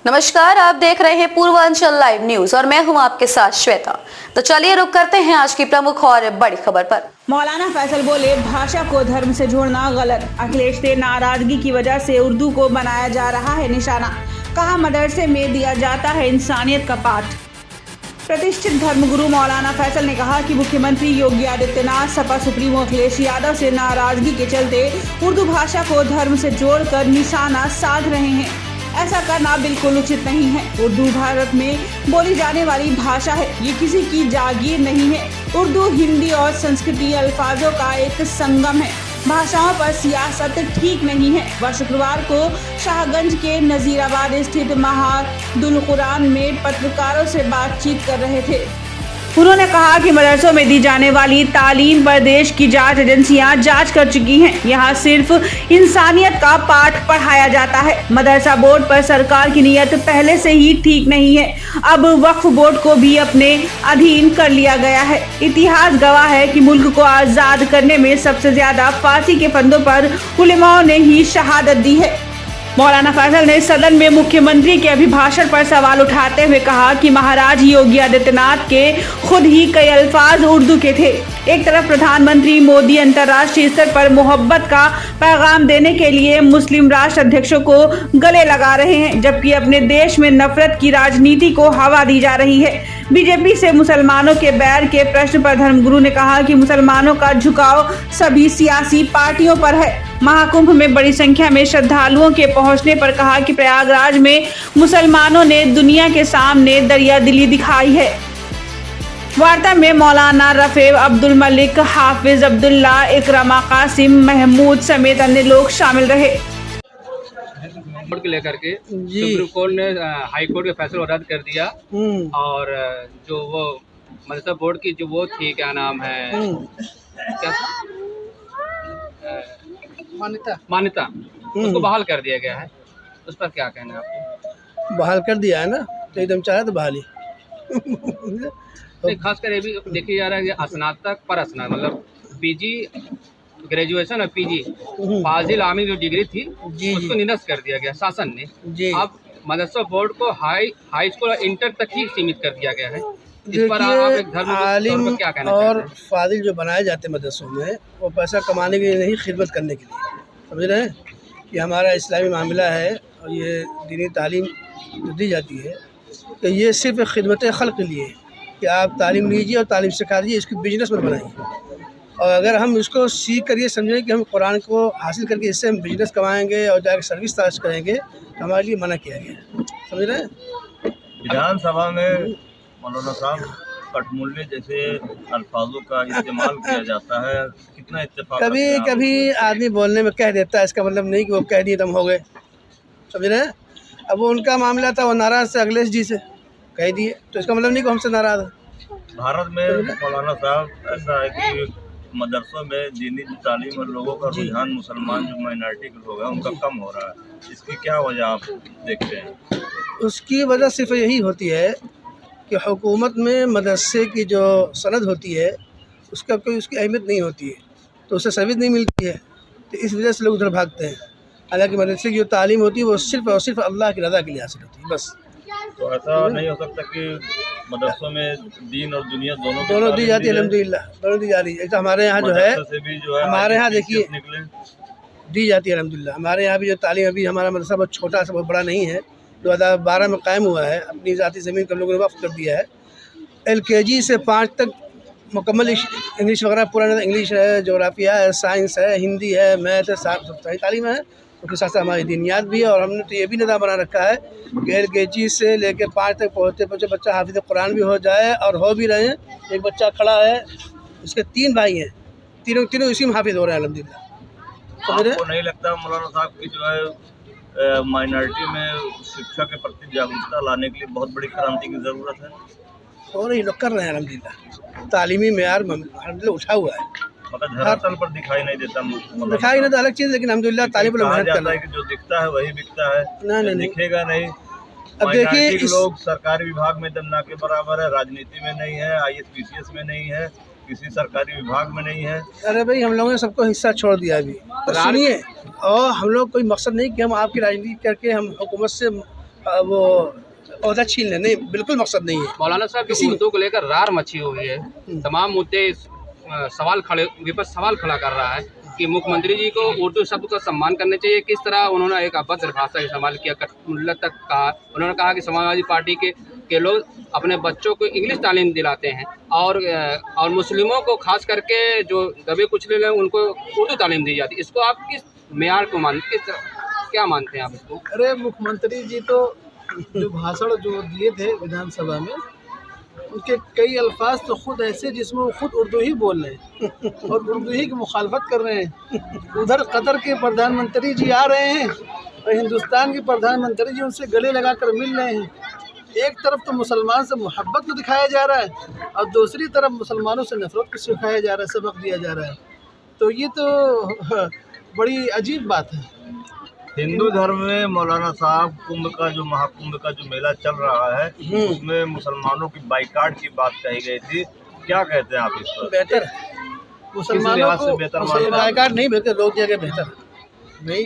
नमस्कार, आप देख रहे हैं पूर्वांचल लाइव न्यूज और मैं हूं आपके साथ श्वेता। तो चलिए रुक करते हैं आज की प्रमुख और बड़ी खबर पर। मौलाना फैसल बोले, भाषा को धर्म से जोड़ना गलत। अखिलेश से नाराजगी की वजह से उर्दू को बनाया जा रहा है निशाना। कहा, मदरसे में दिया जाता है इंसानियत का पाठ। प्रतिष्ठित धर्मगुरु मौलाना फैसल ने कहा कि मुख्यमंत्री योगी आदित्यनाथ सपा सुप्रीमो अखिलेश यादव से नाराजगी के चलते उर्दू भाषा को धर्म से जोड़कर निशाना साध रहे हैं। ऐसा करना बिल्कुल उचित नहीं है। उर्दू भारत में बोली जाने वाली भाषा है, ये किसी की जागीर नहीं है। उर्दू हिंदी और संस्कृति अल्फाजों का एक संगम है। भाषाओं पर सियासत ठीक नहीं है। वह शुक्रवार को शाहगंज के नजीराबाद स्थित महादुल कुरान में पत्रकारों से बातचीत कर रहे थे। उन्होंने कहा कि मदरसों में दी जाने वाली तालीम पर देश की जांच एजेंसियां जांच कर चुकी हैं। यहाँ सिर्फ इंसानियत का पाठ पढ़ाया जाता है। मदरसा बोर्ड पर सरकार की नीयत पहले से ही ठीक नहीं है। अब वक्फ बोर्ड को भी अपने अधीन कर लिया गया है। इतिहास गवाह है कि मुल्क को आज़ाद करने में सबसे ज्यादा फांसी के फंदों पर उलेमाओं ने ही शहादत दी है। मौलाना फैसल ने सदन में मुख्यमंत्री के अभिभाषण पर सवाल उठाते हुए कहा कि महाराज योगी आदित्यनाथ के खुद ही कई अल्फाज उर्दू के थे। एक तरफ प्रधानमंत्री मोदी अंतर्राष्ट्रीय स्तर पर मोहब्बत का पैगाम देने के लिए मुस्लिम राष्ट्र अध्यक्षों को गले लगा रहे हैं, जबकि अपने देश में नफरत की राजनीति को हवा दी जा रही है। बीजेपी से मुसलमानों के बैर के प्रश्न पर धर्मगुरु ने कहा कि मुसलमानों का झुकाव सभी सियासी पार्टियों पर है। महाकुंभ में बड़ी संख्या में श्रद्धालुओं के पहुंचने पर कहा कि प्रयागराज में मुसलमानों ने दुनिया के सामने दरियादिली दिखाई है। वार्ता में मौलाना रफे अब्दुल मलिक, हाफिज अब्दुल्ला, इकरमा कासिम, महमूद समेत अन्य लोग शामिल रहे। बोर्ड को लेकर के सुप्रीम कोर्ट ने हाई कोर्ट के फैसले को रद्द कर दिया और जो वो मदरसा बोर्ड की जो वो थी, क्या नाम है, क्या मान्यता उसको बहाल कर दिया गया है। उस पर क्या कहना है आपको? बहाल कर दिया है ना, तो एकदम चाहे तो बहाली। तो खासकर ये भी देखिए जा रहा है कि स्नातक पर स्नातक मतलब पीजी ग्रेजुएशन और पीजी फाजिल आमी जो डिग्री थी उसको निरस्त कर दिया गया शासन ने। अब मदरसा बोर्ड को हाई स्कूल और इंटर तक ही सीमित कर दिया गया है। इस पर आप एक धर्म क्या कहना और फाजिल जो बनाए जाते मदरसों में, वो पैसा कमाने के लिए नहीं, खिदमत करने के लिए। समझ रहे हैं कि हमारा इस्लामी मामला है और ये दीनी तालीम जो दी जाती है तो ये सिर्फ खिदमत खल्क़ के लिए है कि आप तालीम लीजिए और तालीम सिखा दीजिए, इसकी बिजनेस मत बनाइए। और अगर हम इसको सीख कर ये समझें कि हम कुरान को हासिल करके इससे हम बिजनेस कमाएंगे और जाकर सर्विस तलाश करेंगे, तो हमारे लिए मना किया गया। समझ रहे हैं। विधानसभा में मौलाना साहब कटमुल्ले जैसे अल्फाजों का इस्तेमाल किया जाता है, कितना इत्तेफाक? कभी आदमी बोलने में कह देता है, इसका मतलब नहीं कि वो कह दिए तुम हो गए। समझ रहे हैं। अब वो उनका मामला था, वो नाराज़ से अखिलेश जी से कह दिए, तो इसका मतलब नहीं कि हमसे नाराज़ है। भारत में मौलाना साहब ऐसा है कि मदरसों में दीनी तालीम और लोगों का रुझान मुसलमान जो माइनॉरिटी के लोग हैं उनका कम हो रहा है। इसकी क्या वजह आप देखते हैं? उसकी वजह सिर्फ यही होती है कि हुकूमत में मदरसे की जो सनद होती है उसका कोई उसकी अहमियत नहीं होती है, तो उससे सर्विस नहीं मिलती है, तो इस वजह से लोग उधर भागते हैं। हालांकि मदरसे की जो तालीम होती है वो सिर्फ और सिर्फ अल्लाह की रज़ा के लिए हासिल होती है, बस। तो ऐसा नहीं हो सकता कि मदरसों में दीन और दुनिया दोनों दी जाती है? अल्हम्दुलिल्लाह दोनों दी जा रही है। तो हमारे यहाँ जो है हमारे यहाँ देखिए दी जाती है अल्हम्दुलिल्लाह। हमारे यहाँ भी जो तालीम, अभी हमारा मदरसा बहुत छोटा सा, बहुत बड़ा नहीं है, 2012 में कायम हुआ है। अपनी ज़ाती ज़मीन को लोगों ने वक्फ कर दिया है। LKG से 5 तक मुकम्मल इंग्लिश वगैरह पूरा इंग्लिश है, जोग्राफिया है, साइंस है, हिंदी है, मैथ है, सब सारी तालीम है। उसके साथ साथ हमारी दीनियात भी है। और हमने तो ये भी निज़ाम बना रखा है कि LKG से लेकर 5 तक पहुँचते पहुँचे बच्चा हाफिज़ कुरान भी हो जाए, और हो भी रहे हैं। एक बच्चा खड़ा है, उसके 3 भाई हैं, तीनों इसी में हाफिज़ हो रहे हैं अल्हम्दुलिल्लाह। आपको नहीं लगता मौलाना साहब की जो है माइनॉरिटी में शिक्षा के प्रति जागरूकता लाने के लिए बहुत बड़ी क्रांति की ज़रूरत है? और ये लोग कर रहे हैं अल्हम्दुलिल्लाह। तालीमी मेयार अल्हम्दुलिल्लाह उठा हुआ है, मगर धरातल पर दिखाई नहीं देता। दिखाई नहीं तो अलग चीज़, लेकिन अल्हम्दुलिल्लाह तालीम पर मेहनत करना है कि जो दिखता है वही बिकता है, नहीं दिखेगा नहीं। अब देखिए लोग सरकारी विभाग में दम ना के बराबर है, राजनीति में नहीं है, IAS PCS में नहीं है, किसी सरकारी विभाग में नहीं है। अरे भाई, हम लोगों ने सबको हिस्सा छोड़ दिया अभी। तो सुनिए, और हम लोग कोई मकसद नहीं कि हम आपकी राजनीति करके हम हुकूमत से वो ओहदा छीन ले, नहीं बिल्कुल मकसद नहीं है। मौलाना साहब की उर्दू को लेकर रार मची हुई है, तमाम मुद्दे विपक्ष सवाल खड़ा कर रहा है कि मुख्यमंत्री जी को उर्दू शब्द का सम्मान करना चाहिए। किस तरह उन्होंने एक अभद्र भाषा इस्तेमाल किया, कटुल्लत तक कहा। उन्होंने कहा कि समाजवादी पार्टी के लोग अपने बच्चों को इंग्लिश तालीम दिलाते हैं और मुस्लिमों को खास करके जो दबे कुचले लोग उनको उर्दू तालीम दी जाती है। इसको आप किस मेयार को क्या मानते हैं आप इसको? अरे मुख्यमंत्री जी तो जो भाषण जो दिए थे विधानसभा में, उनके कई अल्फाज तो खुद ऐसे जिसमें वो खुद उर्दू ही बोल रहे हैं और उर्दू ही की मुखालफत कर रहे हैं। उधर कतर के प्रधानमंत्री जी आ रहे हैं और हिंदुस्तान के प्रधानमंत्री जी उनसे गले लगाकर मिल रहे हैं। एक तरफ तो मुसलमान से मोहब्बत को दिखाया जा रहा है और दूसरी तरफ मुसलमानों से नफरत को सिखाया जा रहा है, सबक दिया जा रहा है। तो ये तो बड़ी अजीब बात है। हिंदू धर्म में मौलाना साहब कुंभ का जो महाकुंभ का जो मेला चल रहा है उसमें मुसलमानों की बाइकाट की बात कही गई थी, क्या कहते हैं आप इस पर? बेहतर मुसलमानों को बाइकाट नहीं, बेहतर रोक दिया गया बेहतर नहीं।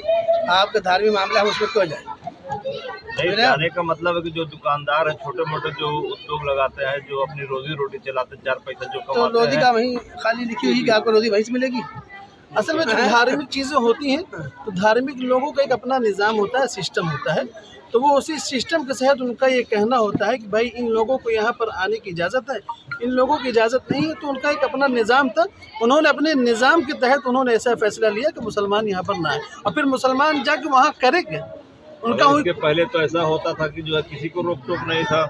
आपका धार्मिक मामला है उसमें क्यों जाए? नहीं, जाने का मतलब है कि जो दुकानदार है, छोटे मोटे जो उद्योग लगाते हैं, जो अपनी रोजी रोटी चलाते हैं, 4 पैसा जो तो रोजी का वहीं खाली लिखी हुई कि आपको रोजी वहीं से मिलेगी। असल में जो धार्मिक चीज़ें होती हैं तो धार्मिक लोगों का एक अपना निज़ाम होता है, सिस्टम होता है। तो वो उसी सिस्टम के तहत उनका ये कहना होता है कि भाई इन लोगों को यहाँ पर आने की इजाज़त है, इन लोगों की इजाज़त नहीं है। तो उनका एक अपना निज़ाम था, उन्होंने अपने निज़ाम के तहत उन्होंने ऐसा फैसला लिया कि मुसलमान यहाँ पर ना आए। और फिर मुसलमान जाके वहाँ करे क्या? उनका उसके पहले तो ऐसा होता था कि जो है किसी को रोक टोक नहीं था।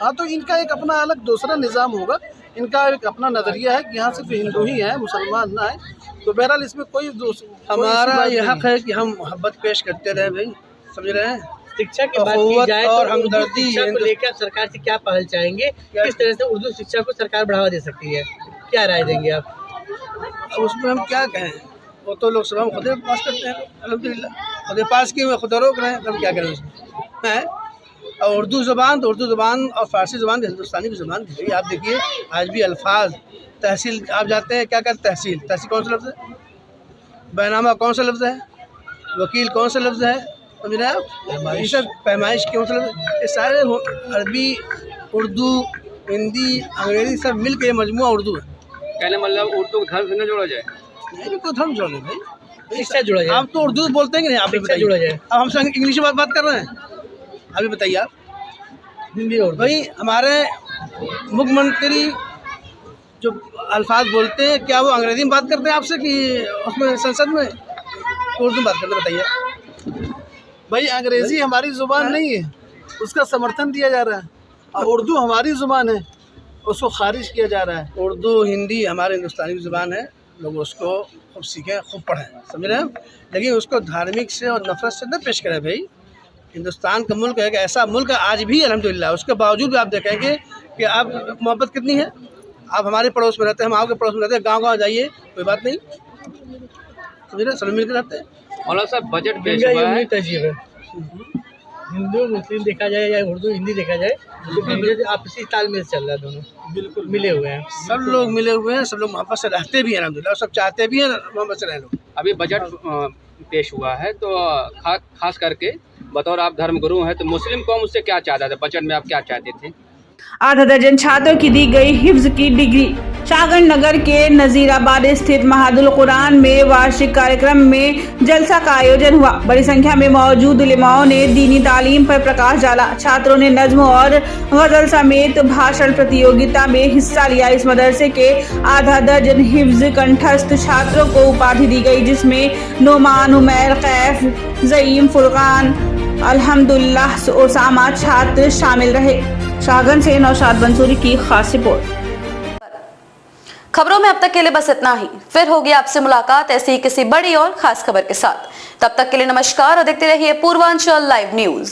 हाँ, तो इनका एक अपना अलग दूसरा निज़ाम होगा, इनका एक अपना नज़रिया है कि यहाँ सिर्फ हिंदू ही हैं, मुसलमान ना है। तो बहरहाल इसमें कोई हमारा ये हक है कि हम मोहब्बत पेश करते रहे भाई, समझ रहे हैं। शिक्षा की बात की जाए और तो हमदर्दी शिक्षा को लेकर सरकार से क्या पहल चाहेंगे? किस तरह से उर्दू शिक्षा को सरकार बढ़ावा दे सकती है, क्या राय देंगे आप? उसमें हम क्या कहें, वो तो लोकसभा में खुद पास करते हैं, अल्हम्दुलिल्लाह खुद पास किए हुए खुद रोक रहे हैं, हम क्या करें उसमें हैं। और उर्दू ज़बान और फ़ारसी ज़बान हिंदुस्तानी की ज़बान थी। आप देखिए आज भी अल्फाज, तहसील आप जाते हैं, क्या कहते हैं तहसील कौन सा लफ्ज़ है? बैनामा कौन सा लफ्ज़ है? वकील कौन सा लफ्ज़ है? समझ रहे हैं आप? ये सब पैमाइश कौन सा लफ्ज़? ये सारे अरबी, उर्दू, हिंदी, अंग्रेज़ी सब मिल के मजमूआ उर्दू है। कहने मतलब उर्दू को धर्म से न जोड़ा जाए? नहीं, कोई धर्म जोड़े भाई, शिक्षा जुड़ा जाए। आप तो उर्दू बोलते हैं कि नहीं? आप शिक्षा जुड़ा जाए। अब हमसे इंग्लिश में बात कर रहे हैं, अभी बताइए आप। हिंदी और भाई हमारे मुख्यमंत्री जो अल्फाज बोलते हैं, क्या वो अंग्रेजी में बात करते हैं आपसे कि उसमें संसद में उर्दू बात करते? बताइए भाई, अंग्रेज़ी हमारी ज़ुबान नहीं है, उसका समर्थन दिया जा रहा है। और उर्दू हमारी ज़ुबान है, उसको खारिज किया जा रहा है। उर्दू हिंदी हमारे हिंदुस्तानी की ज़ुबान है, लोग उसको खूब सीखें, खूब पढ़ें, समझ रहे हैं। लेकिन उसको धार्मिक से और नफरत से न पेश करें भाई। हिंदुस्तान का मुल्क है, ऐसा मुल्क है आज भी अल्हम्दुलिल्लाह, उसके बावजूद भी आप देखेंगे कि आप मोहब्बत कितनी है। आप हमारे पड़ोस में रहते हैं, हम आपके पड़ोस में रहते हैं, गाँव जाइए कोई बात नहीं, समझ रहे, सब मिल कर रहते हैं। मौलाना साहब बजट पेश हुआ है, तहजीब है, हिंदू मुस्लिम देखा जाए या उर्दू हिंदी देखा जाए तो आपसी तालमेल चल रहा है, दोनों बिल्कुल मिले हुए हैं। सब लोग मिले हुए हैं, सब लोग मोहब्बत से रहते भी हैं अल्हम्दुलिल्लाह, सब चाहते भी हैं मोहब्बत से रह लोग। अभी बजट पेश हुआ है तो खास करके बतौर आप धर्मगुरु हैं तो मुस्लिम कौम उससे क्या चाहता था? बजट में आप क्या चाहते थे? आधा दर्जन छात्रों की दी गई हिफ्ज की डिग्री। शाहगंज नगर के नजीराबाद स्थित महादुल कुरान में वार्षिक कार्यक्रम में जलसा का आयोजन हुआ। बड़ी संख्या में मौजूद उलेमाओं ने दीनी तालीम पर प्रकाश डाला। छात्रों ने नज्म और गजल समेत भाषण प्रतियोगिता में हिस्सा लिया। इस मदरसे के आधा दर्जन हिफ्ज कंठस्थ छात्रों को उपाधि दी गई, जिसमें नोमान, उमैर, कैफ, ज़ईम, फुरकान, अल्हम्दुलिल्लाह, ओसामा छात्र शामिल रहे। शाहगंज से नौशाद बंसूरी की खास रिपोर्ट। खबरों में अब तक के लिए बस इतना ही। फिर होगी आपसे मुलाकात ऐसी ही किसी बड़ी और खास खबर के साथ। तब तक के लिए नमस्कार और देखते रहिए पूर्वांचल लाइव न्यूज।